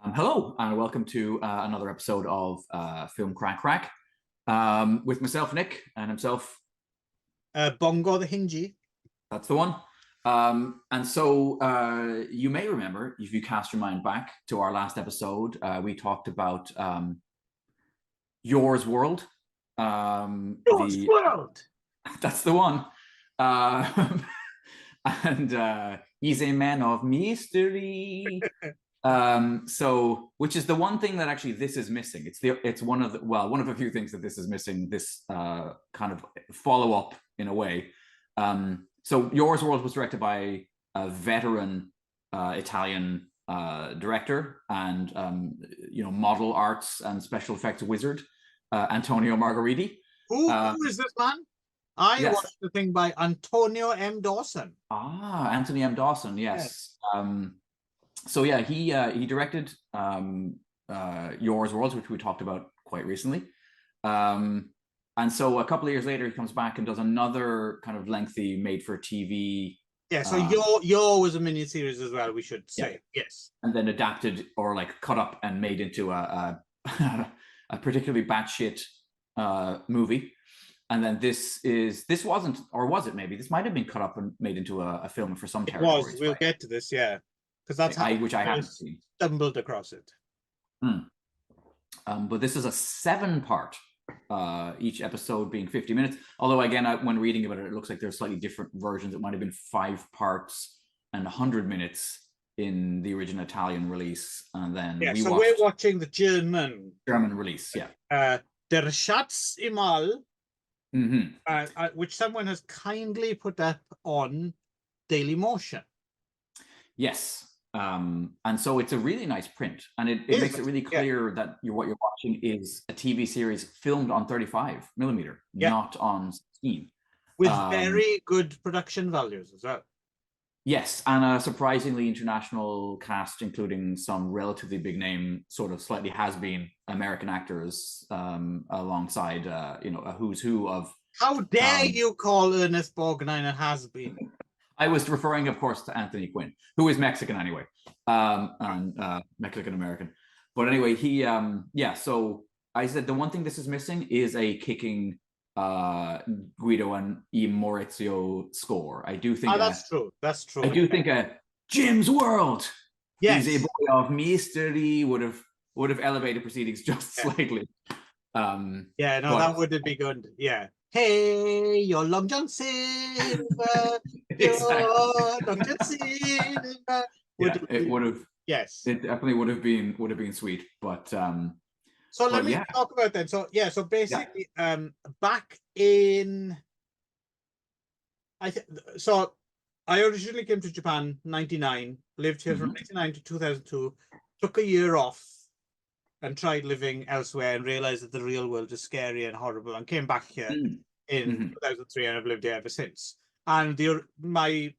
Hello, and welcome to another episode of Film Craic with myself, Nick, and himself. Bongo the Hingy. That's the one. And so you may remember, if you cast your mind back to our last episode, we talked about Yours World. Yours World! That's the one. And he's a man of mystery. So which is the one thing that actually this is missing. It's one of a few things that this is missing, this kind of follow-up in a way. So Yours World was directed by a veteran Italian director and model arts and special effects wizard, Antonio Margheriti. Who is this man? I watched the thing by Antonio M. Dawson. Anthony M. Dawson, yes. So yeah, he directed Yours World, which we talked about quite recently. And so a couple of years later, he comes back and does another kind of lengthy made-for-TV. Yeah, so Your was a miniseries as well, we should say. Yeah. Yes. And then adapted or like cut up and made into a particularly batshit movie. And then this wasn't, or was it maybe? This might have been cut up and made into a film for some territory. It was. We'll get to this, yeah. Because that's how I haven't seen. Stumbled across it. But this is a 7-part, each episode being 50 minutes. Although again, when reading about it, it looks like there's slightly different versions. It might have been 5 parts and 100 minutes in the original Italian release, and then we're watching the German release. Der Schatz im All, which someone has kindly put up on Daily Motion. Yes. And so it's a really nice print, and it makes it really clear that what you're watching is a TV series filmed on 35mm, not on 16. With very good production values as well. Yes, and a surprisingly international cast, including some relatively big name, sort of slightly has-been American actors, alongside a who's who of. How dare you call Ernest Borgnine a has-been? I was referring, of course, to Anthony Quinn, who is Mexican anyway, and Mexican-American. But anyway, so I said the one thing this is missing is a kicking Guido and I Maurizio score. I do think that's true. That's true. I do think a Jim's World, yes, is a boy of mystery would have elevated proceedings just slightly. That would be good. Yeah. Hey, your Long John Silver, your Long John Silver. It would have. Yes, it definitely would have been sweet. But so let me talk about that. So basically, back in, I originally came to Japan '99, lived here from '99 to 2002, took a year off and tried living elsewhere and realized that the real world is scary and horrible, and came back here in 2003, and I've lived here ever since. And my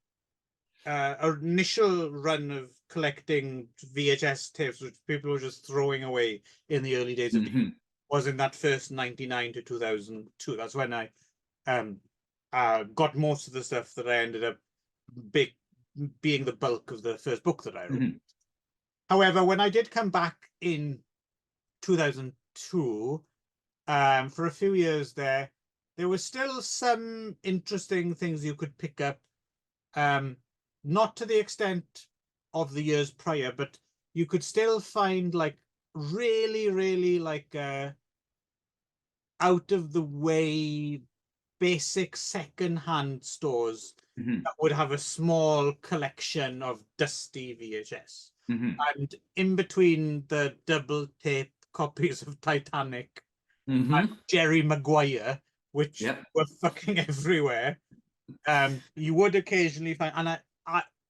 initial run of collecting VHS tapes, which people were just throwing away in the early days of was in that first 99 to 2002. That's when I got most of the stuff that I ended up being the bulk of the first book that I wrote. However, when I did come back in 2002, for a few years there were still some interesting things you could pick up, not to the extent of the years prior, but you could still find like really like out of the way basic second-hand stores that would have a small collection of dusty VHS. And in between the double tape copies of Titanic and Jerry Maguire, which were fucking everywhere, you would occasionally find, and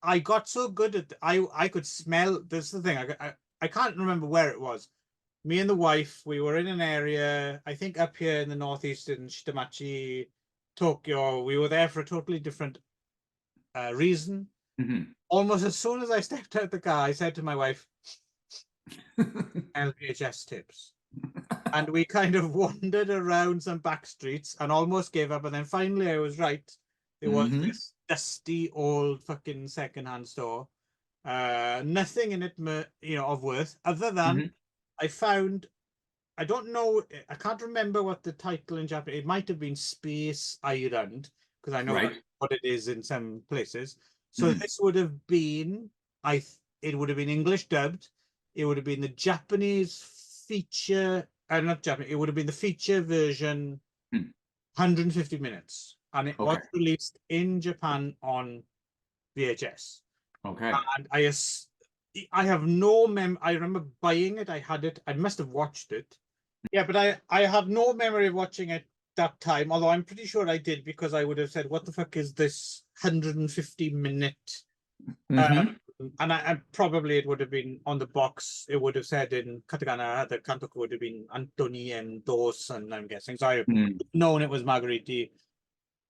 I got so good at I could smell. This is the thing, I can't remember where it was. Me and the wife, we were in an area, I think up here in the northeast in Shitamachi, Tokyo. We were there for a totally different reason. Almost as soon as I stepped out the car, I said to my wife, LVHS tips. And we kind of wandered around some back streets and almost gave up. And then finally I was right. There was this dusty old fucking secondhand store. Nothing in it, of worth, other than I found. I don't know. I can't remember what the title in Japanese. It might have been Space Island, because I know that's what it is in some places. So this would have been, it would have been English dubbed. It would have been the Japanese feature, not Japanese. It would have been the feature version, 150 minutes, and it was released in Japan on VHS. Okay. And I have no I remember buying it. I had it. I must have watched it. Yeah, but I have no memory of watching it that time, although I'm pretty sure I did, because I would have said, what the fuck is this 150-minute? And I probably, it would have been on the box, it would have said in katakana, the kantoku would have been Anthony and Dos, and I'm guessing. So I have known it was Margheriti.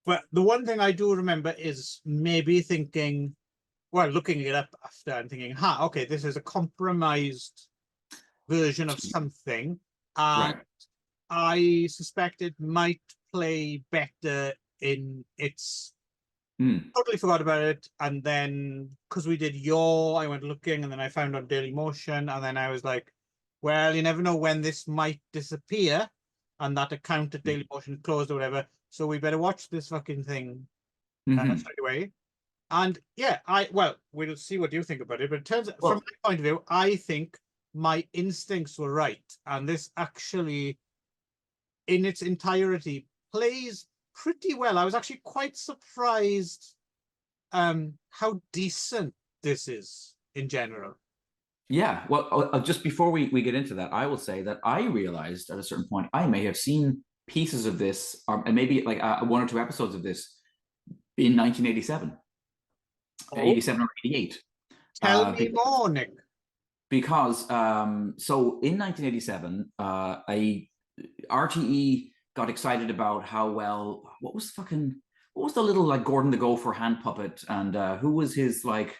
But the one thing I do remember is maybe thinking, well, looking it up after and thinking, okay, this is a compromised version of something. And I suspect it might play better in its. Totally forgot about it. And then, because we did I went looking, and then I found on Daily Motion, and then I was like, well, you never know when this might disappear, and that account at Daily Motion closed or whatever. So we better watch this fucking thing straight away. And yeah, we'll see what you think about it. But it turns out, from my point of view, I think my instincts were right. And this actually, in its entirety, plays pretty well. I was actually quite surprised how decent this is in general. Yeah, well, just before we get into that, I will say that I realized at a certain point I may have seen pieces of this, and maybe like 1 or 2 episodes of this in 1987. 87 or 88. Tell me more, Nick. Because so in 1987, RTE got excited about how well, what was the little like Gordon the Gopher hand puppet, and who was his like,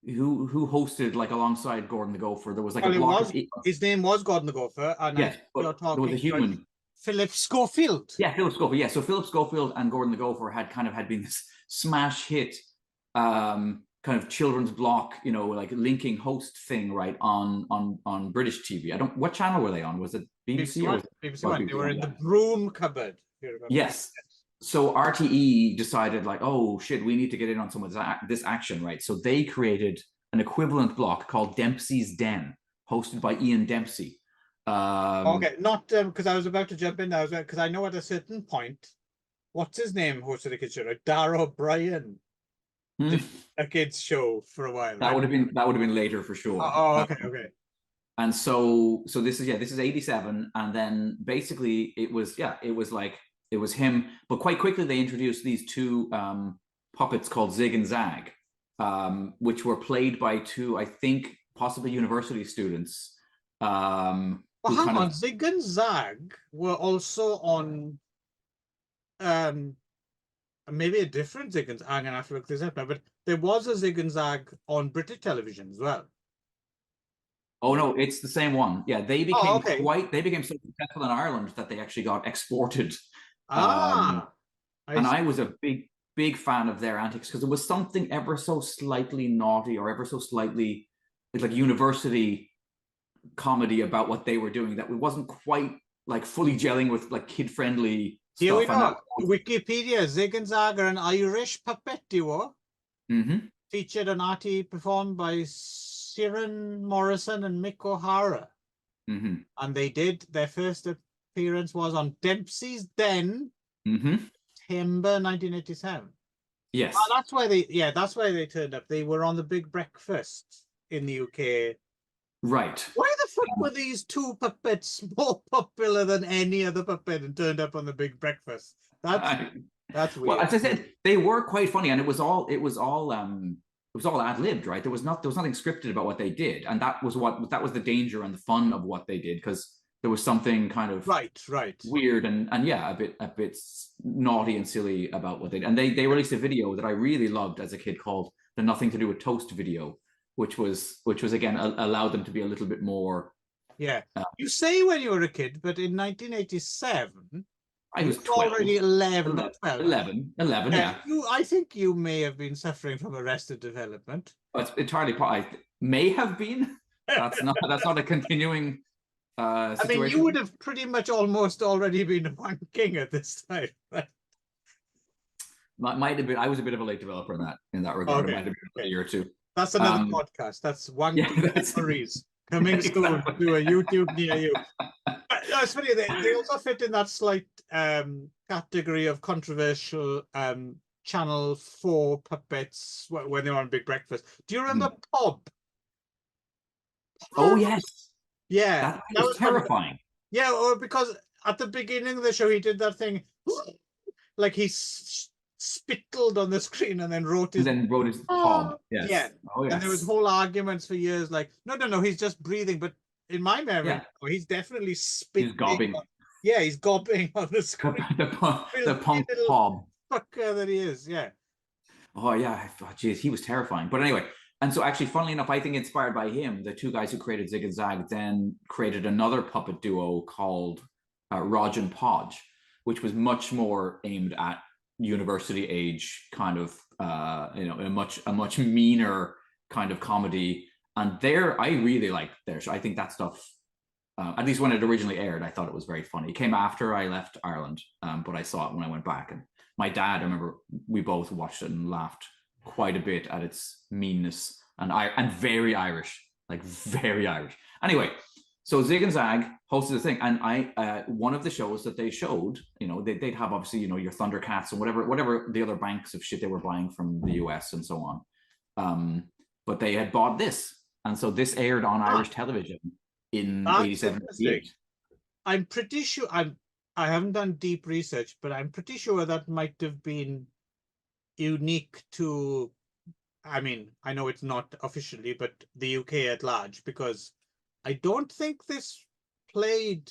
who hosted like alongside Gordon the Gopher? There was like a block. His name was Gordon the Gopher, and yes, but there was a human. Philip Schofield. Yeah, Philip Schofield. Yeah, so Philip Schofield and Gordon the Gopher had been this smash hit, kind of children's block, like linking host thing, right, on British TV. What channel were they on? Was it BBC? BBC One. BBC One. They were in the broom cupboard. Yes. So RTE decided, like, oh shit, we need to get in on some of this action, right? So they created an equivalent block called Dempsey's Den, hosted by Ian Dempsey. Okay, not because I was about to jump in there, because I know at a certain point, what's his name hosted a kids show? Dar O'Brien did a kids show for a while. That would have been later for sure. Okay. And so this is 87, and then basically it was him, but quite quickly they introduced these 2 puppets called Zig and Zag, which were played by 2, I think, possibly university students. Hang on, Zig and Zag were also on maybe a different Zig and Zag. I'm gonna have to look this up now, but there was a Zig and Zag on British television as well. Oh no, it's the same one. Yeah, they became they became so successful in Ireland that they actually got exported. And I was a big fan of their antics, because it was something ever so slightly naughty, or ever so slightly like university comedy about what they were doing, that it wasn't quite like fully gelling with like kid-friendly stuff. Here we go. Wikipedia, Zig and Zag are an Irish puppet duo. Featured on RTE, performed by Ciaran Morrison and Mick O'Hara. And they did, their first appearance was on Dempsey's Den, September 1987. Yes. That's why they turned up. They were on the Big Breakfast in the UK. Right. Why the fuck were these 2 puppets more popular than any other puppet and turned up on the Big Breakfast? That's weird. Well, as I said, they were quite funny, and it was all ad-libbed, right? There was nothing scripted about what they did, and that was the danger and the fun of what they did, because there was something kind of weird and yeah, a bit naughty and silly about what they did. And they released a video that I really loved as a kid called the Nothing to Do with Toast video, which was again allowed them to be a little bit more. Yeah, you say when you were a kid, but in 1987, I was 12. Already 11 or 12. 11, yeah. I think you may have been suffering from arrested development. It's entirely I may have been. That's not a continuing situation. I mean, you would have pretty much almost already been one king at this time. Might have been. I was a bit of a late developer in that regard. Okay. It might have been a year or two. That's another podcast. That's one memories coming soon to a YouTube near you. No, it's funny. They also fit in that slight category of controversial Channel 4 puppets when they were on Big Breakfast. Do you remember Pob? Oh yes. Yeah, that was terrifying. Yeah, or because at the beginning of the show he did that thing, like he spittled on the screen and then wrote his Pob. Yes. Yeah. Oh yes. And there was whole arguments for years, like no, he's just breathing. But in my memory, he's definitely spitting. He's gobbing. He's gobbing on the screen. the punk Pob fucker that he is. Yeah. Oh yeah. Geez, he was terrifying. But anyway. And so actually, funnily enough, I think inspired by him, the two guys who created Zig and Zag then created another puppet duo called Rog and Podge, which was much more aimed at university age kind of, a much meaner kind of comedy. And I really liked their show. I think that stuff, at least when it originally aired, I thought it was very funny. It came after I left Ireland, but I saw it when I went back. And my dad, I remember we both watched it and laughed quite a bit at its meanness and very Irish, like very Irish. Anyway, so Zig and Zag hosted the thing, and one of the shows that they showed, they'd have obviously your Thundercats and whatever the other banks of shit they were buying from the US and so on. But they had bought this, and so this aired on Irish television in 87, 88. I'm pretty sure I haven't done deep research, but I'm pretty sure that might have been unique to, I mean, I know it's not officially, but the UK at large, because I don't think this played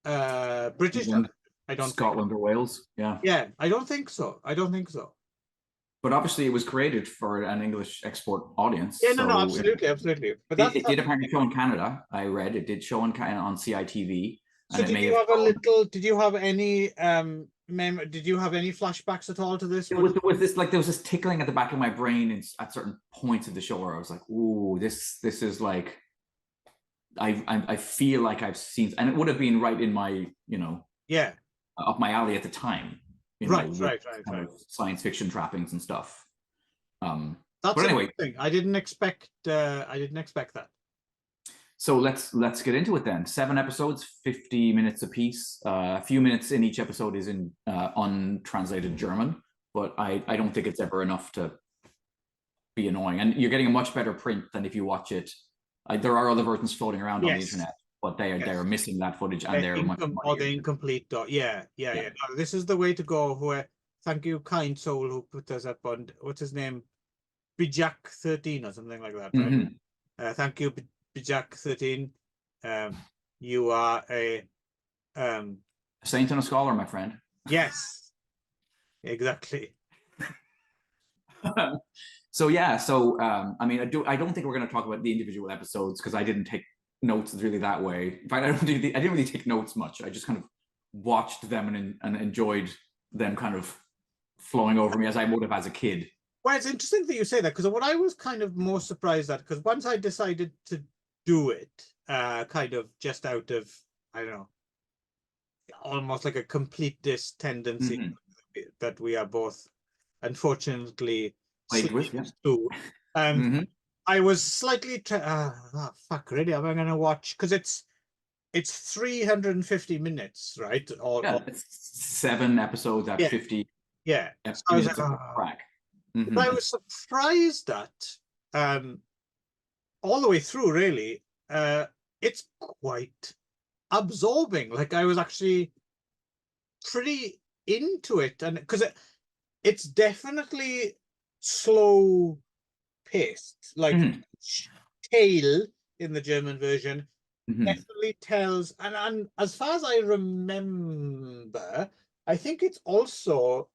British. I don't Scotland or Wales. Yeah, I don't think so. But obviously, it was created for an English export audience. Yeah, no, absolutely. But it did apparently show in Canada. I read it did show on CITV. So did you have any did you have any flashbacks at all to this? There was this tickling at the back of my brain at certain points of the show where I was like, "Ooh, this is like." I feel like I've seen, and it would have been right in my up my alley at the time. Right. Science fiction trappings and stuff. That's but anyway, I didn't expect that. So let's get into it then. 7 episodes, 50 minutes apiece. A few minutes in each episode is in untranslated German, but I don't think it's ever enough to be annoying. And you're getting a much better print than if you watch it. There are other versions floating around on the internet, but they are missing that footage, and they're much more the incomplete. Yeah. No, this is the way to go. Thank you, kind soul, who put us up on, what's his name, Bijak 13 or something like that, right? Thank you, Bijak 13. You are a saint and a scholar, my friend. Yes, exactly. So I mean, I don't think we're going to talk about the individual episodes because I didn't take notes really that way. In fact, I didn't really take notes much. I just kind of watched them and enjoyed them kind of flowing over me as I would have as a kid. Well, it's interesting that you say that, because what I was kind of more surprised at, because once I decided to do it, kind of just out of, I don't know, almost like a completist tendency that we are both unfortunately with, too. I was slightly fuck, really, am I going to watch? Because it's 350 minutes, right? It's 7 episodes at 50. Yeah. So I was like, I was surprised that all the way through, really, it's quite absorbing. Like, I was actually pretty into it, and because it's definitely slow paced, like Tale in the German version definitely tells, and as far as I remember, I think it's also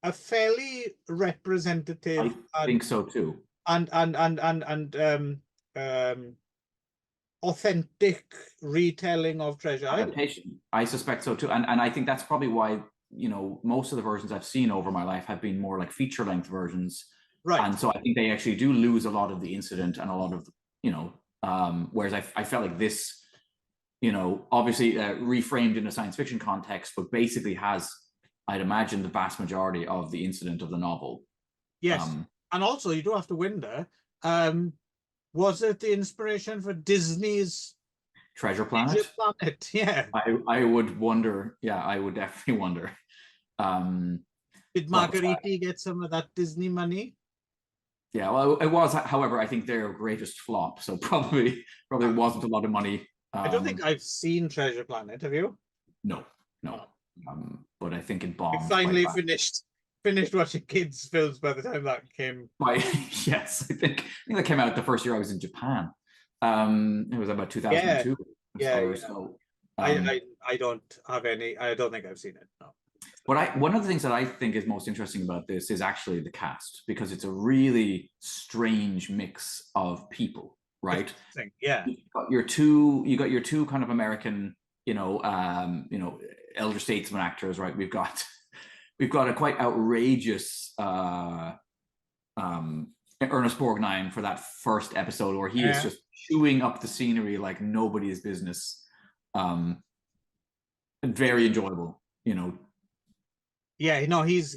a fairly representative. I think so too. And authentic retelling of Treasure Island. Adaptation. I suspect so too, and I think that's probably why, you know, most of the versions I've seen over my life have been more like feature-length versions, right? And so I think they actually do lose a lot of the incident and a lot of, you know, whereas I felt like this, you know, obviously reframed in a science fiction context, but basically has, I'd imagine, the vast majority of the incident of the novel. Yes, and also you do have to wonder, was it the inspiration for Disney's Treasure Planet? Yeah. I would wonder. Yeah, I would definitely wonder. Did Margheriti get some of that Disney money? Yeah, well, it was. However, I think their greatest flop, so probably wasn't a lot of money. I don't think I've seen Treasure Planet. Have you? No. But I think it bombed. We finally finished watching kids' films by the time that came. Yes, I think that came out the first year I was in Japan. It was about 2002. Yeah. So, I don't have any. I don't think I've seen it. No. But one of the things that I think is most interesting about this is actually the cast, because it's a really strange mix of people, right? Yeah. You got your two kind of American, elder statesman actors, right? We've got a quite outrageous Ernest Borgnine for that first episode, where he is just chewing up the scenery like nobody's business. Very enjoyable, you know. Yeah, no, he's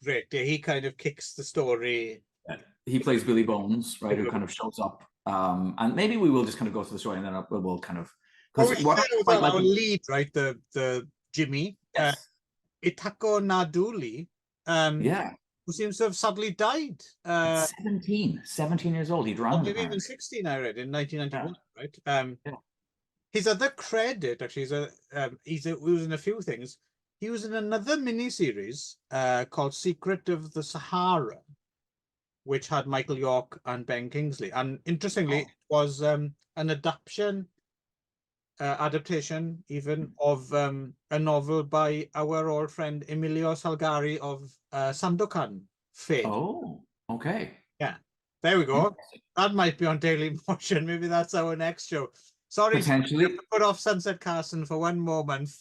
great. Yeah, he kind of kicks the story. Yeah. He plays Billy Bones, right? Who kind of shows up. And maybe we will just kind of go through the story, and then we'll kind of. Our lead, right? The Jimmy, yes. Itako Naduli, who seems to have sadly died. 17 years old. He drowned. Maybe even 16. I read in 1991, right? His other credit, actually, he was in a few things. He was in another miniseries called Secret of the Sahara, which had Michael York and Ben Kingsley. And interestingly, it was an adaptation even of a novel by our old friend Emilio Salgari of Sandokan fame. Oh, okay. Yeah, there we go. That might be on Daily Motion. Maybe that's our next show. Sorry, potentially. We have to put off Sunset Carson for one moment.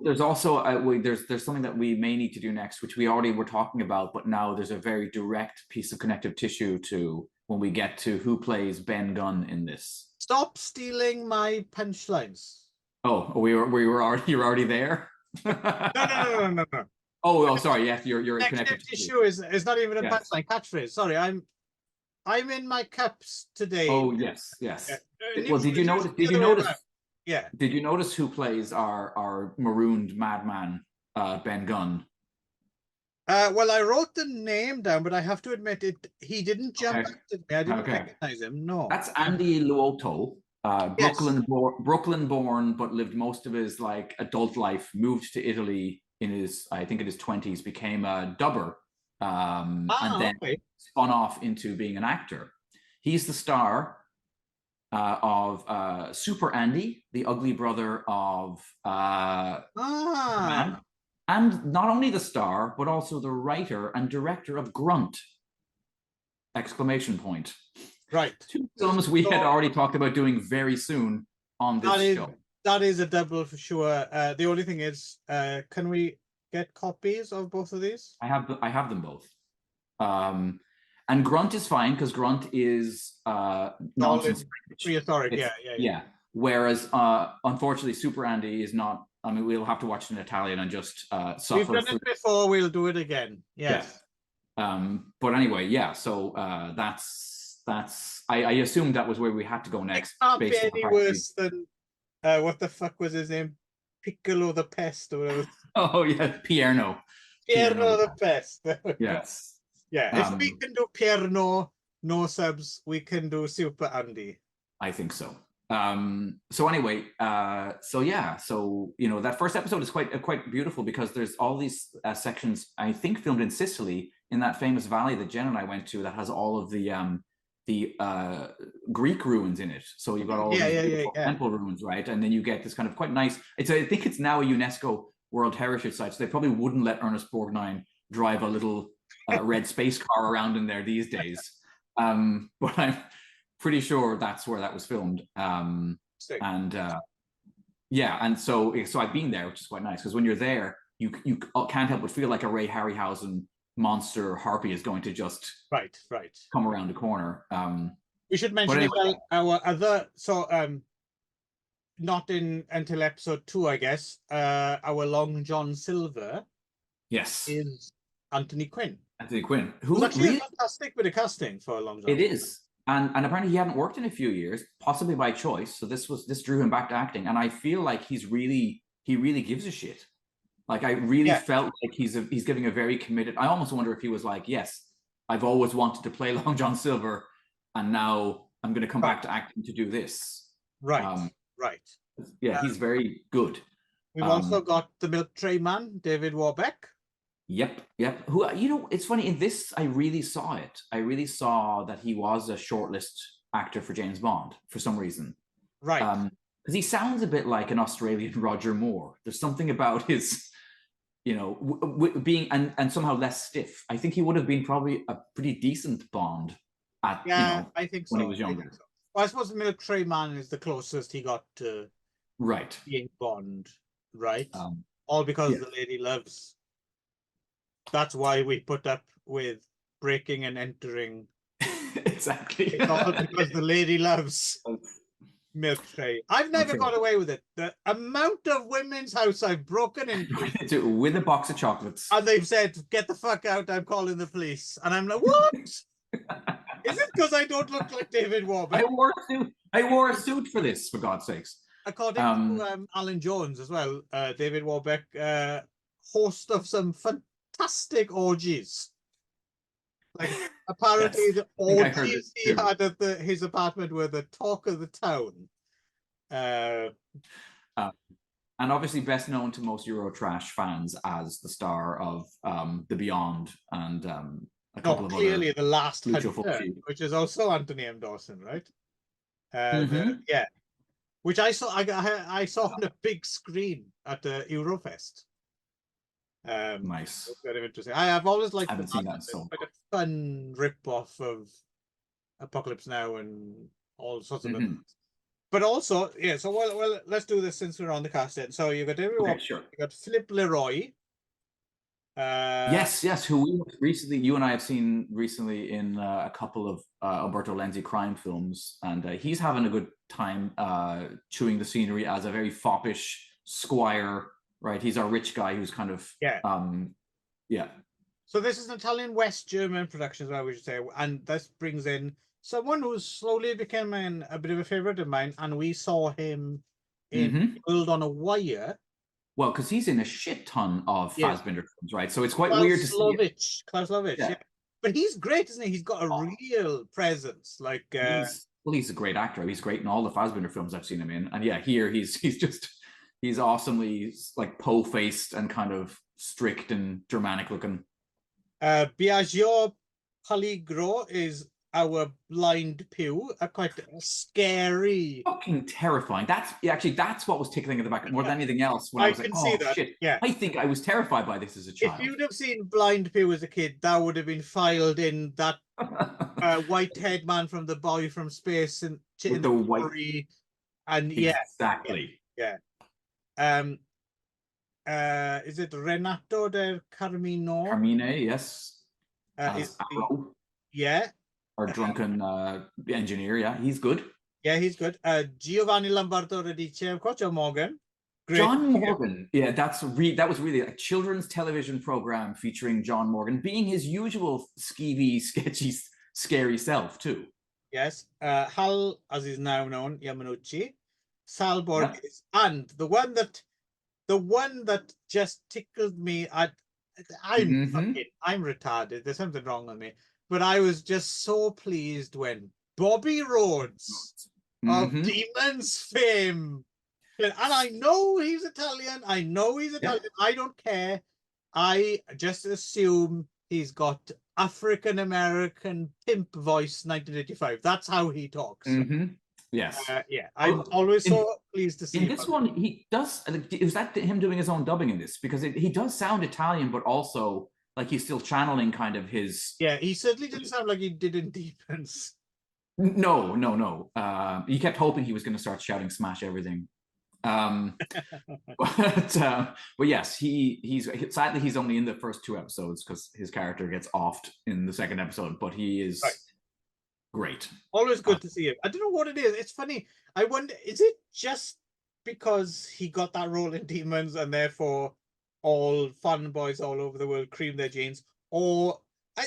There's also there's something that we may need to do next, which we already were talking about, but now there's a very direct piece of connective tissue to when we get to who plays Ben Gunn in this. Stop stealing my punchlines. Oh, you're already there. No. Oh, sorry. Yes, you're connective tissue is not even a punchline, catchphrase. Sorry, I'm in my cups today. Oh yes. Well, did you notice? Yeah. Did you notice who plays our marooned madman, Ben Gunn? Well, I wrote the name down, but I have to admit he didn't jump out at me. I didn't recognize him. No. That's Andy Luoto, Brooklyn born, but lived most of his like adult life. Moved to Italy in his 20s, became a dubber, and then spun off into being an actor. He's the star of Super Andy, the ugly brother of Man. And not only the star, but also the writer and director of Grunt! Exclamation point. Right. 2 films we had already talked about doing very soon on this show. That is a double for sure. The only thing is, can we get copies of both of these? I have them both. And Grunt is fine because Grunt is nonsense. Prehistoric, yeah. Whereas, unfortunately, Super Andy is not. I mean, we'll have to watch it in Italian and just suffer. We've done it before. We'll do it again. Yes. But anyway, yeah. So that's. I assumed that was where we had to go next. It can't be any worse than what the fuck was his name? Piccolo the Pest or whatever. Oh yeah, Pierno the Pest. Yes. Yeah, if we can do Pierno, no subs, we can do Super Andy. I think so. So anyway, so that first episode is quite beautiful because there's all these sections, I think, filmed in Sicily in that famous valley that Jen and I went to that has all of the Greek ruins in it. So you've got all these temple ruins, right? And then you get this kind of quite nice. I think it's now a UNESCO World Heritage Site, so they probably wouldn't let Ernest Borgnine drive a little red space car around in there these days. But pretty sure that's where that was filmed. And yeah, and so I've been there, which is quite nice because when you're there, you can't help but feel like a Ray Harryhausen monster harpy is going to just right come around the corner. We should mention anyway, as well our other not until episode 2, I guess. Our Long John Silver, yes, is Anthony Quinn. Anthony Quinn, who actually really a fantastic bit of casting for Long John. It is, and apparently he hadn't worked in a few years, possibly by choice. So this drew him back to acting, and I feel like he really gives a shit. Like I really felt like he's giving a very committed. I almost wonder if he was like, yes, I've always wanted to play Long John Silver, and now I'm going to come back to acting to do this. Right. Yeah, he's very good. We've also got the Milk Tray Man, David Warbeck. Yep. Who, it's funny, in this, I really saw it. I really saw that he was a shortlist actor for James Bond for some reason. Right. Because he sounds a bit like an Australian Roger Moore. There's something about his, being, and somehow less stiff. I think he would have been probably a pretty decent Bond I think so. When he was younger. So. Well, I suppose the Milk Tray Man is the closest he got to being Bond, right? All because the lady loves. That's why we put up with breaking and entering. Exactly. It's all because the lady loves Milk Tray. I've never got away with it. The amount of women's house I've broken into with a box of chocolates, and they've said, "Get the fuck out! I'm calling the police." And I'm like, "What? Is it because I don't look like David Warbeck?" I wore a suit for this, for God's sakes. According to Alan Jones as well, David Warbeck, host of some fantastic orgies. Like apparently the orgies he had at his apartment were the talk of the town. And obviously best known to most Eurotrash fans as the star of The Beyond and a couple of clearly other The Last Hunter, which is also Anthony M. Dawson, right? Which I saw on a big screen at the Eurofest. Nice. Kind of interesting. I've always liked. I haven't seen that. So like a fun rip-off of Apocalypse Now and all sorts of things. But also, so well, let's do this since we're on the cast then. So you got David Warbeck, sure. You got Philippe Leroy. Yes, who we recently, you and I have seen recently in a couple of Alberto Lenzi crime films, and he's having a good time chewing the scenery as a very foppish squire, right? He's our rich guy who's kind of So this is an Italian West German production, as well, we should say, and this brings in someone who slowly became a bit of a favorite of mine, and we saw him in World on a Wire. Well, because he's in a shit ton of Fassbinder films, right? So it's quite weird to see. Klaus Lovitch, but he's great, isn't he? He's got a real presence. Like he's a great actor. He's great in all the Fassbinder films I've seen him in, and here he's awesomely like po-faced and kind of strict and Germanic looking. Biagio Paligro is our blind Pew, quite scary, fucking terrifying. That's what was tickling at the back more than anything else. When I was like, oh shit, I think I was terrified by this as a child. If you'd have seen Blind Pew as a kid, that would have been filed in that white head man from The Boy from Space and with the white and exactly. Is it Renato del Carmine? Carmine, yes. Our drunken engineer, he's good. Yeah, he's good. Giovanni Lombardo Radice, John Morgan. Great. John Morgan, that was really a children's television program featuring John Morgan being his usual skeevy, sketchy, scary self too. Yes, Hal, as is now known, Yamanuchi, Sal Borges, and the one that just tickled me. I'm retarded. There's something wrong with me. But I was just so pleased when Bobby Rhodes of Demons fame, and I know he's Italian. I don't care. I just assume he's got African American pimp voice. 1985. That's how he talks. Yes. I'm always so pleased to see. In this one, he does. Was that him doing his own dubbing in this? Because he does sound Italian, but also like he's still channeling kind of his. Yeah, he certainly didn't sound like he did in Deepens. No. He kept hoping he was going to start shouting "smash everything." Um, but yes, he's sadly he's only in the first 2 episodes because his character gets offed in the second episode. But he is great. Always good to see him. I don't know what it is. It's funny. I wonder, is it just because he got that role in Demons and therefore all fanboys all over the world cream their jeans, or I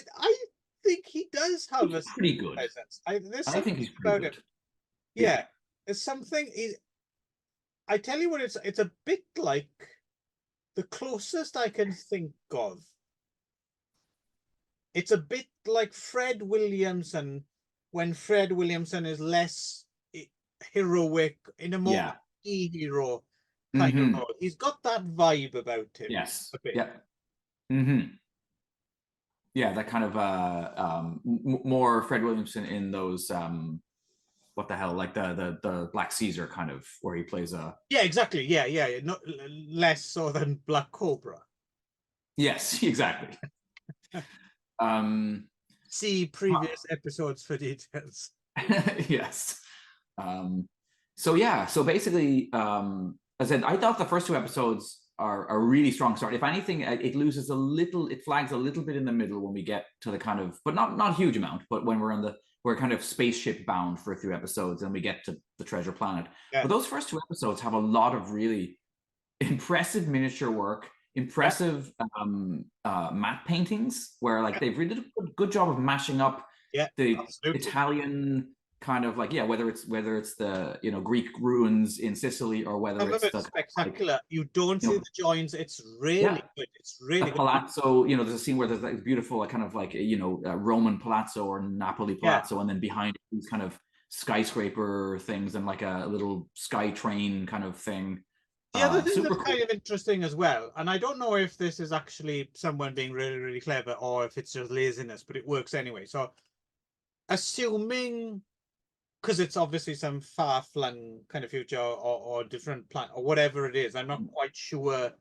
think he does have a pretty good presence. I think he's pretty good. Yeah, there's something. I tell you what, it's a bit like the closest I can think of. It's a bit like Fred Williamson when Fred Williamson is less heroic in a more hero kind of role. He's got that vibe about him. Yes. Yeah. Mm-hmm. Yeah, that kind of more Fred Williamson in those what the hell, like the Black Caesar kind of, where he plays a exactly. Yeah. Not less so than Black Cobra. Yes, exactly. See previous episodes for details. Yes. So basically, as I said, I thought the first 2 episodes are a really strong start. If anything, it loses a little, it flags a little bit in the middle when we get to the kind of, but not a huge amount, but when we're kind of spaceship bound for a few episodes and we get to the treasure planet. But those first 2 episodes have a lot of really impressive miniature work, impressive matte paintings, where like they've really did a good job of mashing up the Italian kind of like, whether it's the Greek ruins in Sicily, or whether it's the spectacular. Like, you don't see the joins. It's really good. It's really good. Palazzo. There's a scene where there's like beautiful kind of like Roman palazzo or Napoli palazzo, and then behind it, these kind of skyscraper things and like a little sky train kind of thing. The other thing that's kind of interesting as well, and I don't know if this is actually someone being really, really clever or if it's just laziness, but it works anyway. So, assuming, because it's obviously some far-flung kind of future or different planet or whatever it is, I'm not quite sure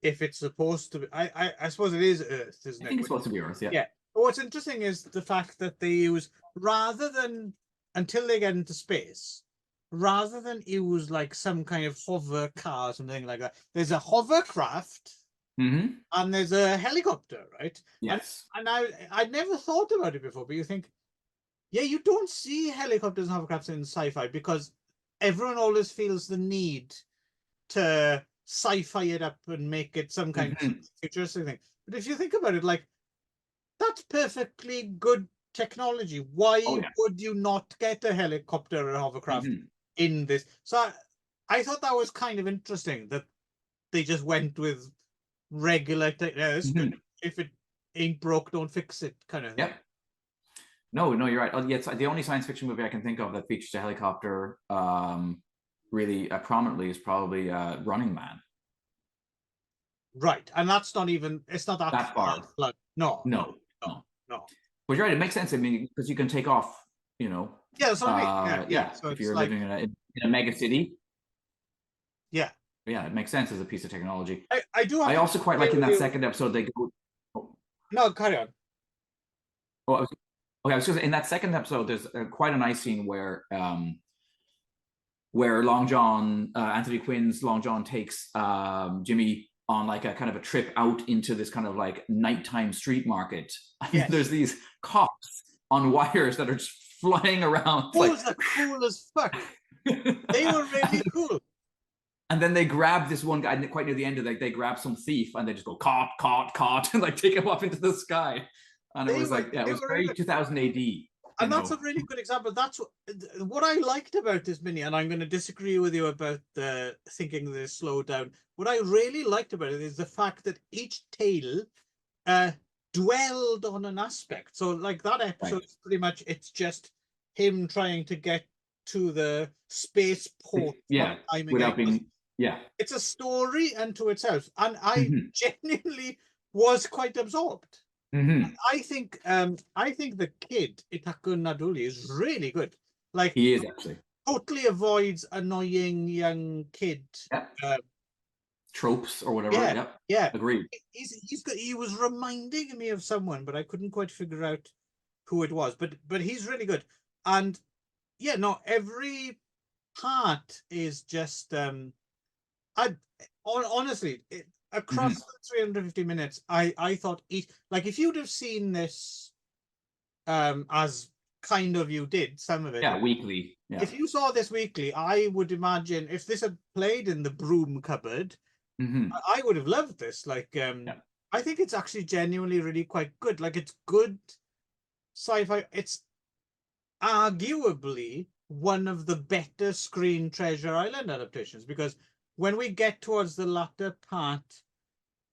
if it's supposed to be. I suppose it is Earth, isn't it? I think it's supposed to be Earth, yeah. Yeah. But what's interesting is the fact that they use, rather than, until they get into space, rather than use like some kind of hover car or something like that, there's a hovercraft and there's a helicopter, right? Yes. And I'd never thought about it before, but you think, you don't see helicopters and hovercrafts in sci-fi because everyone always feels the need to sci-fi it up and make it some kind of futuristic thing. But if you think about it, like, that's perfectly good technology. Why would you not get a helicopter or a hovercraft in this? So I thought that was kind of interesting that they just went with regular technology. If it ain't broke, don't fix it kind of thing. Yep. No, you're right. It's the only science fiction movie I can think of that features a helicopter really prominently is probably Running Man. Right, and that's not even, it's not that far. No. But you're right, it makes sense. I mean, because you can take off, Yeah, that's what I mean. So if you're living in a mega city. Yeah, it makes sense as a piece of technology. I do. I also quite like in that second episode they go. No, carry on. Well, I was just in that second episode. There's quite a nice scene where Long John, Anthony Quinn's Long John takes Jimmy on like a kind of a trip out into this kind of like nighttime street market. Yes. There's these cops on wires that are just flying around. Those are cool as fuck. They were really cool. And then they grab this one guy quite near the end of they grab some thief and they just go caught and like take him up into the sky. And it was like, it was very 2000 AD. And that's a really good example. That's what I liked about this mini, and I'm going to disagree with you about the thinking this slowed down. What I really liked about it is the fact that each tale dwelled on an aspect. So like that episode is pretty much, it's just him trying to get to the spaceport. Without being, it's a story unto itself. And I genuinely was quite absorbed. I think the kid Itaku Naduli is really good. Like, he is actually totally avoids annoying young kid tropes or whatever. Agreed. He was reminding me of someone, but I couldn't quite figure out who it was. But he's really good. And yeah, no, every part is just honestly, across the 350 minutes, I thought like if you'd have seen this as kind of you did some of it. Yeah, weekly. Yeah. If you saw this weekly, I would imagine if this had played in the broom cupboard, I would have loved this. Like, I think it's actually genuinely really quite good. Like, it's good sci-fi. It's arguably one of the better screen Treasure Island adaptations, because when we get towards the latter part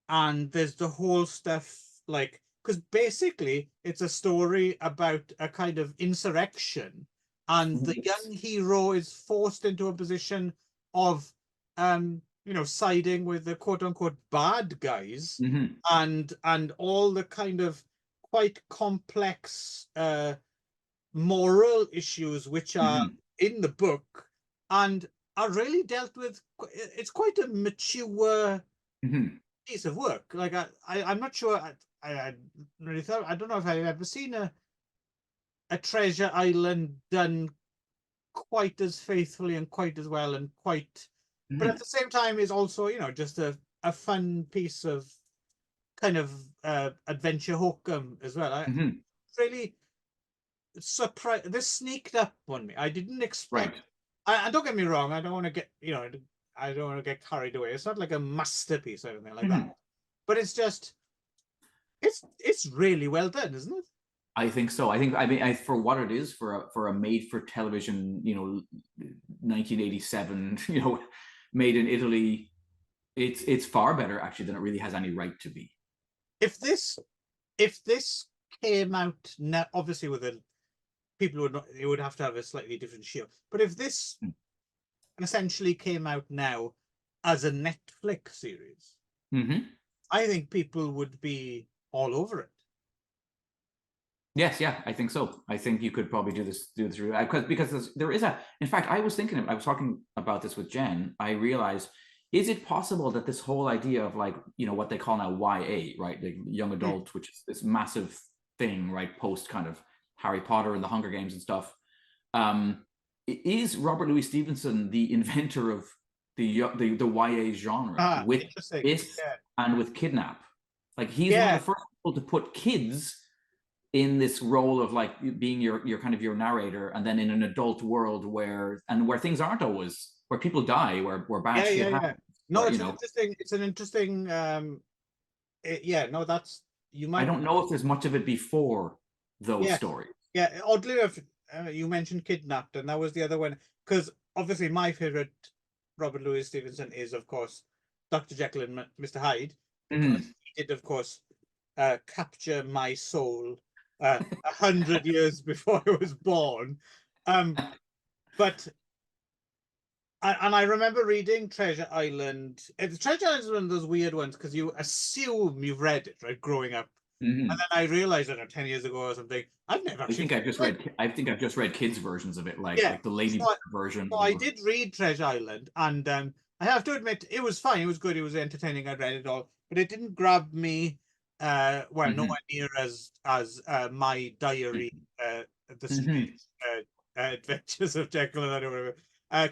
and there's the whole stuff, like, because basically it's a story about a kind of insurrection, and the young hero is forced into a position of siding with the quote unquote bad guys, and all the kind of quite complex moral issues which are in the book and are really dealt with. It's quite a mature piece of work. Like I'm not sure. I really thought, I don't know if I've ever seen a Treasure Island done quite as faithfully and quite as well and quite, but at the same time is also just a fun piece of kind of adventure hokum as well. I really surprised. This sneaked up on me. I didn't expect. And don't get me wrong. I don't want to get I don't want to get carried away. It's not like a masterpiece or anything like that. But it's just it's really well done, isn't it? I think so. I mean, for what it is, for a made for television, 1987, made in Italy, it's far better actually than it really has any right to be. If this came out now, obviously with people would have to have a slightly different show. But if this essentially came out now as a Netflix series, I think people would be all over it. Yes, yeah, I think so. I think you could probably do this because there is in fact, I was talking about this with Jen. I realized, is it possible that this whole idea of like, what they call now YA, right? Like young adult, which is this massive thing, right? Post kind of Harry Potter and the Hunger Games and stuff. Is Robert Louis Stevenson the inventor of the YA genre with this and with Kidnap? Like he's one of the first people to put kids in this role of like being your kind of your narrator, and then in an adult world where things aren't always, where people die, where bad shit happens. No, it's an interesting. No, that's you might. I don't know if there's much of it before those stories. Yeah, oddly enough, you mentioned Kidnapped, and that was the other one, because obviously my favorite Robert Louis Stevenson is, of course, Dr. Jekyll and Mr. Hyde. He did, of course, capture my soul 100 years before I was born. But I remember reading Treasure Island. Treasure Island is one of those weird ones because you assume you've read it, right, growing up. And then I realized, 10 years ago or something, I've never actually. I think I've just read kids' versions of it, like the Ladybird version. So I did read Treasure Island, and I have to admit, it was fine. It was good. It was entertaining. I read it all, but it didn't grab me. Nowhere near as my diary, the strange adventures of Jekyll and Hyde, or whatever.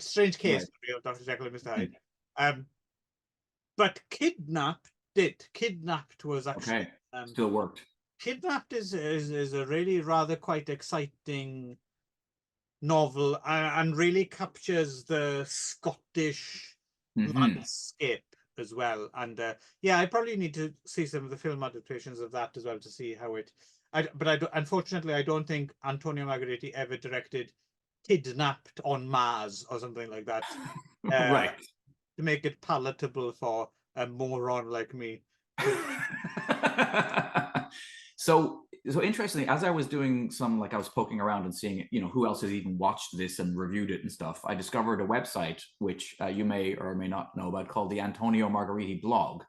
Strange case of Dr. Jekyll and Mr. Hyde. But Kidnapped was actually still worked. Kidnapped is a really rather quite exciting novel, and really captures the Scottish landscape as well. And I probably need to see some of the film adaptations of that as well to see how it. Unfortunately, I don't think Antonio Margheriti ever directed Kidnapped on Mars or something like that. Right. To make it palatable for a moron like me. So interestingly, as I was doing I was poking around and seeing, who else has even watched this and reviewed it and stuff, I discovered a website which you may or may not know about, called the Antonio Margheriti blog.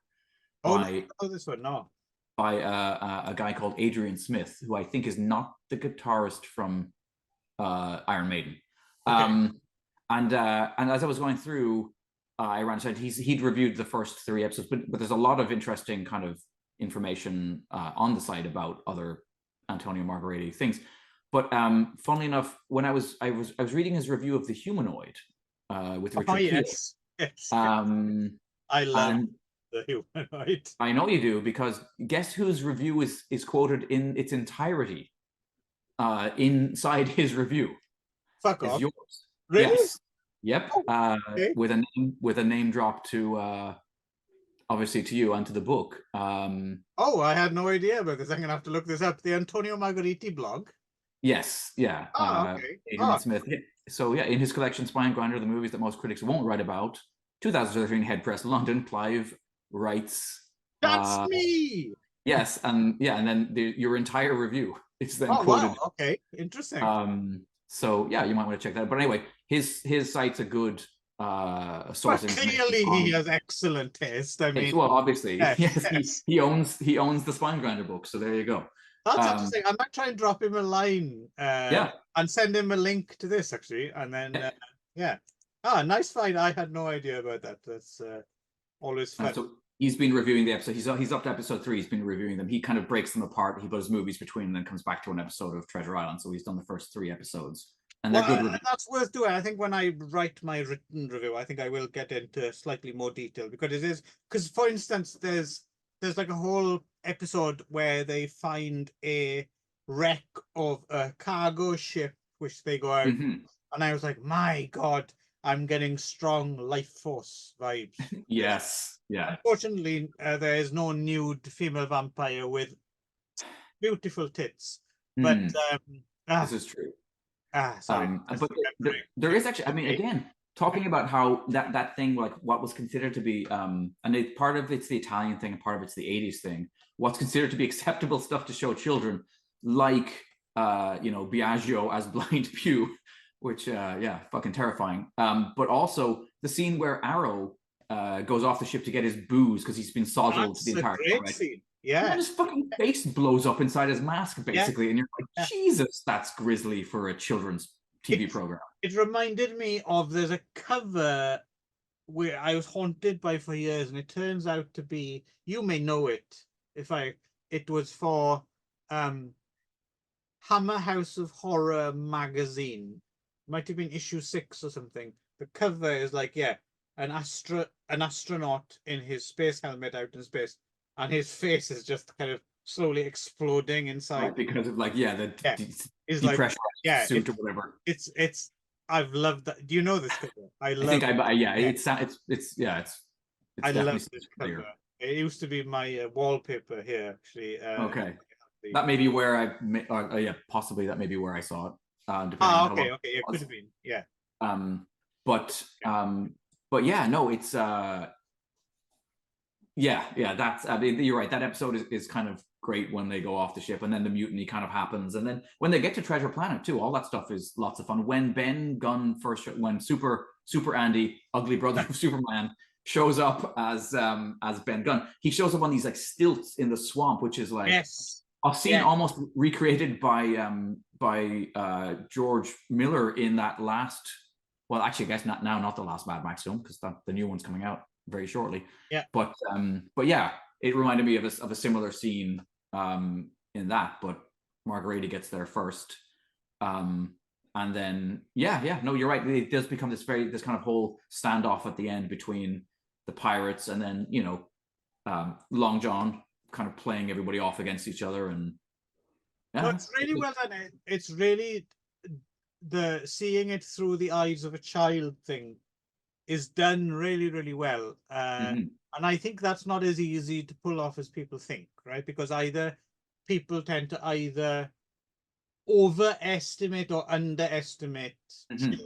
This one, no. By a guy called Adrian Smith, who I think is not the guitarist from Iron Maiden. Okay. And as I was going through, I ran said he'd reviewed the first 3 episodes, but there's a lot of interesting kind of information on the site about other Antonio Margheriti things. But funnily enough, when I was reading his review of The Humanoid with Richard Keele. Yes. I love and The Humanoid. I know you do, because guess whose review is quoted in its entirety inside his review? Fuck Is off. yours. Really? Yes. Yep. Oh, okay. With a name drop to obviously to you and to the book. Oh, I had no idea about this. I'm gonna have to look this up. The Antonio Margheriti blog. Yes, yeah. Okay. Adrian Smith. So yeah, in his collection Spine Grinder, the movies that most critics won't write about, 2013 Head Press London, Clive writes. That's me. Yes, and then your entire review is then Oh quoted. wow. Okay. Interesting. So yeah, you might want to check that out. But anyway, his site's a good source But of clearly information. he has excellent taste. I mean, well, obviously, yes. he owns the Spine Grinder book. So there you go. That's interesting. I might try and drop him a line Yeah. and send him a link to this actually. And then, yeah. Nice find. I had no idea about that. That's always fun. So he's been reviewing the episode. He's up to episode 3. He's been reviewing them. He kind of breaks them apart. He puts movies between and then comes back to an episode of Treasure Island. So he's done the first 3 episodes. And they're good reviews. That's worth doing. I think when I write my written review, I think I will get into slightly more detail because it is, because for instance, there's like a whole episode where they find a wreck of a cargo ship which they go out, and I was like, my God, I'm getting strong life force vibes. Yes, yeah. Unfortunately, there is no nude female vampire with beautiful tits, but this is true. Sorry. But there is actually, I mean, again, talking about how that thing, like what was considered to be, and part of it's the Italian thing and part of it's the 80s thing, what's considered to be acceptable stuff to show children, like, Biagio as Blind Pew, which, yeah, fucking terrifying. But also the scene where Arrow goes off the ship to get his booze because he's been sozzled the entire time. Yeah. And his fucking face blows up inside his mask, basically. And you're like, Jesus, that's grisly for a children's TV program. It reminded me of, there's a cover where I was haunted by for years, and it turns out to be, you may know it, it was for Hammer House of Horror magazine. Might have been issue 6 or something. The cover is like, an astronaut in his space helmet out in space, and his face is just kind of slowly exploding inside, right, because of the depression suit or whatever. It's I've loved that. Do you know this cover? I love this cover. It used to be my wallpaper here, actually. Okay, that may be where possibly that may be where I saw it. Okay, it could have been, yeah. But yeah, no, it's that's, I mean, you're right. That episode is kind of great when they go off the ship, and then the mutiny kind of happens, and then when they get to Treasure Planet too, all that stuff is lots of fun. When Ben Gunn when Super Andy, ugly brother of Superman, shows up as Ben Gunn, he shows up on these like stilts in the swamp, which is like a scene almost recreated by George Miller in that last. Well, actually, I guess not the last Mad Max film, because the new one's coming out very shortly. Yeah. But yeah, it reminded me of a similar scene in that. But Margheriti gets there first, and then no, you're right. It does become this kind of whole standoff at the end between the pirates and then Long John kind of playing everybody off against each other, and no, it's really well done. It's really the seeing it through the eyes of a child thing is done really, really well. And I think that's not as easy to pull off as people think, right? Because people tend to either overestimate or underestimate children,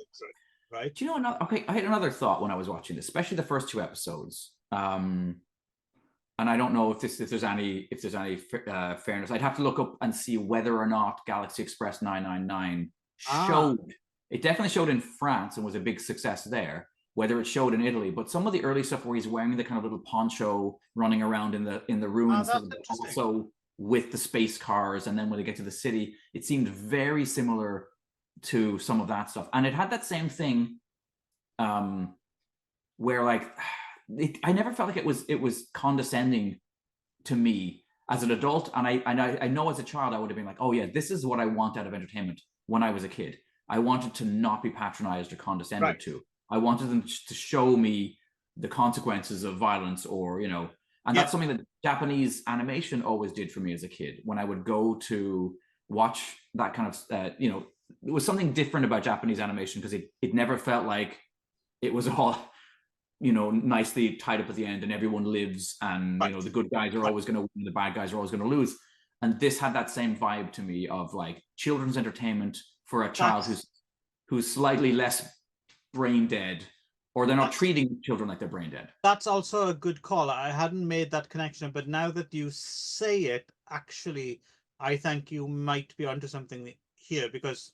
right? Do you know what? Okay, I had another thought when I was watching this, especially the first 2 episodes. And I don't know if there's any fairness. I'd have to look up and see whether or not Galaxy Express 999 showed. It definitely showed in France and was a big success there. Whether it showed in Italy, but some of the early stuff where he's wearing the kind of little poncho, running around in the ruins, also with the space cars, and then when they get to the city, it seemed very similar to some of that stuff. And it had that same thing, where like I never felt like it was condescending to me. as an adult, and I know as a child I would have been like, oh yeah, this is what I want out of entertainment when I was a kid. I wanted to not be patronized or condescended to. I wanted them to show me the consequences of violence, or and that's something that Japanese animation always did for me as a kid. When I would go to watch that kind of it was something different about Japanese animation, because it never felt like it was all nicely tied up at the end and everyone lives, and the good guys are always going to win, the bad guys are always going to lose. And this had that same vibe to me of like children's entertainment for a child who's slightly less brain dead, or they're not treating children like they're brain dead. That's also a good call. I hadn't made that connection, but now that you say it, actually, I think you might be onto something here, because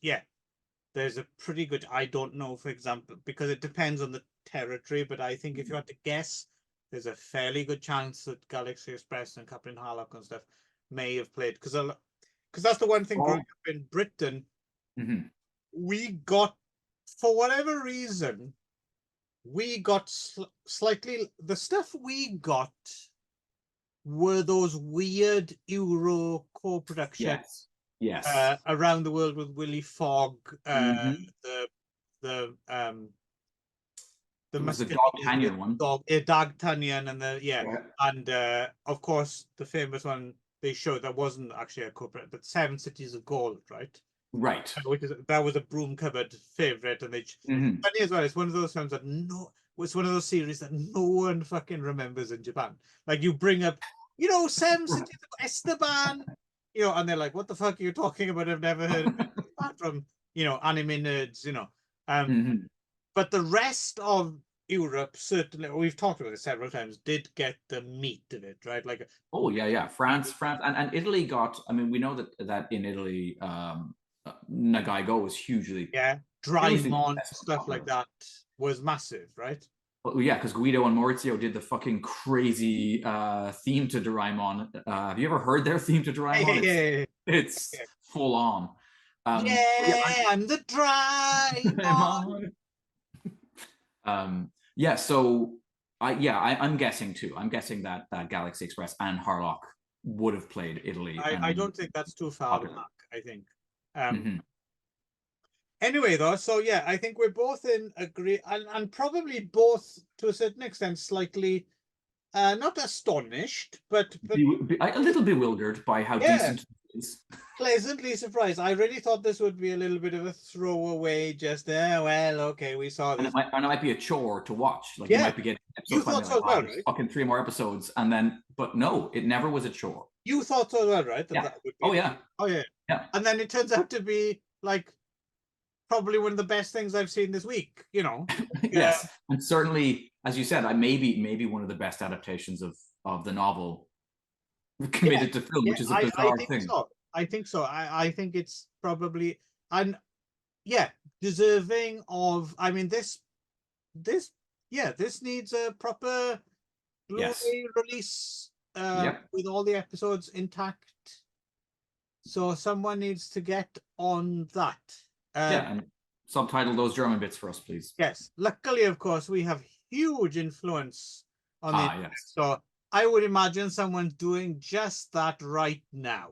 there's a pretty good, I don't know, for example, because it depends on the territory, but I think if you had to guess, there's a fairly good chance that Galaxy Express and Captain Harlock and stuff may have played, because that's the one thing growing up in Britain, we got, for whatever reason, we got slightly, the stuff we got were those weird Euro co-productions. Yes. Around the World with Willy Fogg, the D'Artagnan one. D'Artagnan, and and of course the famous one they showed that wasn't actually a co-production, but Seven Cities of Gold, right? Right. That was a broom cupboard favorite, and funny as well. It's one of those films that it's one of those series that no one fucking remembers in Japan. Like you bring up, Seven Cities of Esteban. And they're like, what the fuck are you talking about? I've never heard of it. Apart from, anime nerds, But the rest of Europe, certainly, we've talked about it several times, did get the meat of it, right? Like, France, and Italy got, I mean, we know that in Italy, Nagaigo was hugely... Draimon, stuff like that was massive, right? Well, yeah, because Guido and Maurizio did the fucking crazy theme to Doraemon. Have you ever heard their theme to Doraemon? It's full on. I'm the Doraemon. So I'm guessing too. I'm guessing that Galaxy Express and Harlock would have played Italy. I don't think that's too far back, I think. Anyway, though, so I think we're both in agree, and probably both to a certain extent slightly not astonished, but a little bewildered by how decent it is. Pleasantly surprised. I really thought this would be a little bit of a throwaway, just okay, we saw this, and it might be a chore to watch. Like you might be getting you thought so well, right? Fucking 3 more episodes, and then, but no, it never was a chore. You thought so well, right? That would be yeah. And then it turns out to be like probably one of the best things I've seen this week, Yes, and certainly, as you said, maybe one of the best adaptations of the novel committed to film, which is a bizarre thing. I think so. I think it's probably, and deserving of. I mean, this needs a proper Blu-ray release with all the episodes intact. So someone needs to get on that. And subtitle those German bits for us, please. Yes. Luckily, of course, we have huge influence on the internet. So I would imagine someone's doing just that right now.